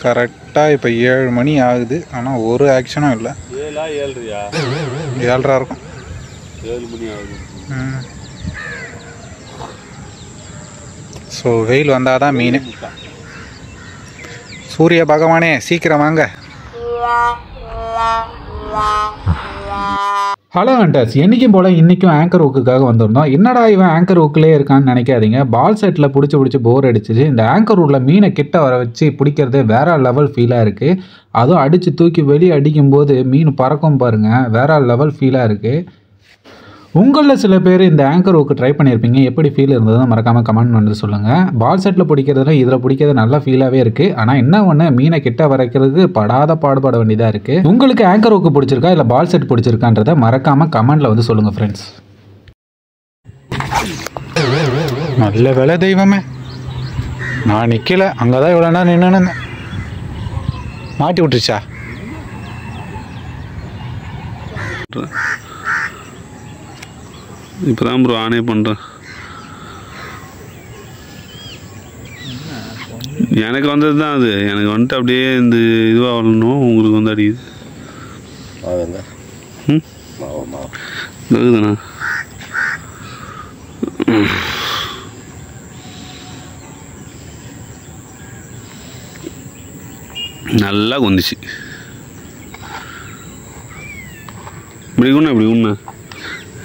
கரெக்டாக இப்போ 7 மணி ஆகுது. ஆனால் ஒரு ஆக்ஷனும் இல்லை. 7:30 இருக்கும். 7 மணி ஆகுது. ஸோ வெயில் வந்தால் தான் மீன். சூரிய பகவானே சீக்கிரம் வாங்க. ஹலோ ஹண்டர்ஸ், என்றைக்கும் போல் இன்றைக்கும் ஆங்கர் ஊக்குக்காக வந்திருந்தோம். என்னடா இவன் ஆங்கர் ஊக்கிலே இருக்கான்னு நினைக்காதீங்க. பால் செட்டில் பிடிச்சி போர் அடிச்சிச்சு. இந்த ஆங்கர் ஊரில் மீனை கிட்ட வர வச்சு பிடிக்கிறதே வேற லெவல் ஃபீலாக இருக்குது. அதுவும் அடித்து தூக்கி வெளியே அடிக்கும்போது மீன் பறக்கும் பாருங்கள், வேற லெவல் ஃபீலாக இருக்குது. உங்களில் சில பேர் இந்த ஆங்கர் ஊக்கு ட்ரை பண்ணியிருப்பீங்க. எப்படி ஃபீல் இருந்ததுன்னு மறக்காமல் கமெண்ட் பண்ணி சொல்லுங்கள். பால் செட்டில் பிடிக்கிறதுல இதில் பிடிக்கிறது நல்ல ஃபீலாகவே இருக்குது. ஆனால் என்ன ஒன்று, மீனை கிட்ட வரைக்கிறதுக்கு பாடுபட வேண்டியதாக இருக்குது. உங்களுக்கு ஆங்கர் ஊக்கு பிடிச்சிருக்கா இல்லை பால் செட் பிடிச்சிருக்கான்றதை மறக்காமல் கமெண்டில் வந்து சொல்லுங்கள் ஃப்ரெண்ட்ஸ். நல்ல வேலை தெய்வமே, நான் நிற்கல. அங்கே தான் இவ்வளோ நேரம் நின்று மாட்டி விட்டுருச்சா? இப்போ தான் ப்ரோ ஆனே பண்ணுறேன். எனக்கு வந்தது தான் அது. எனக்கு வந்துட்டு அப்படியே இந்த இதுவாக வரணும். உங்களுக்கு வந்து அடிக்குது. இருக்குதுண்ணா. நல்லா கொந்துச்சு. இப்படி உண்ணா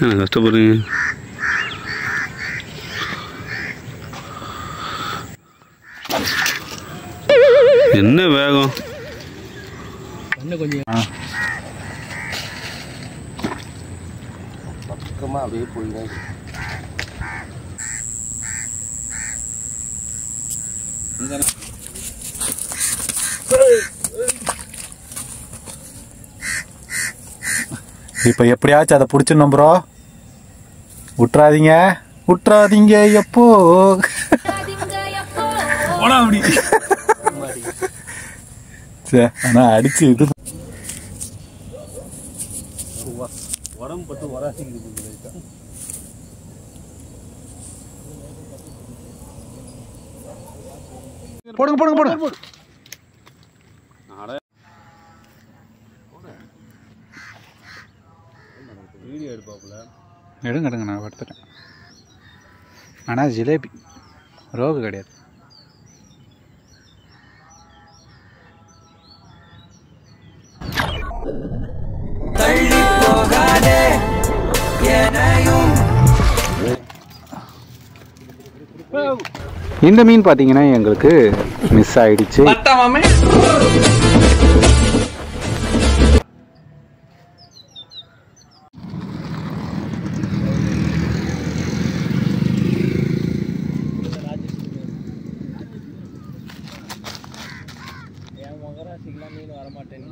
எனக்கு கஷ்டப்படுறீங்க. என்ன வேகம் கொஞ்சம் பக்கமாக அப்படியே போயிடும். இப்போ எப்படியாச்சும் அதை பிடிச்சிடணும் ப்ரோ. விட்டுறாதீங்க எப்போ அப்படி சரி. ஆனால் அடிச்சு இது உடம்பு பட்டு வராசிக்குது. போடுங்க. வீடியோ எடுப்பாப்புல. எடுங்க நான் எடுத்துட்டேன். ஆனால் ஜிலேபி ரோகு கிடையாது. இந்த மீன் பார்த்தீங்கன்னா எங்களுக்கு மிஸ் ஆயிடுச்சு. மீன் வரமாட்டேன்.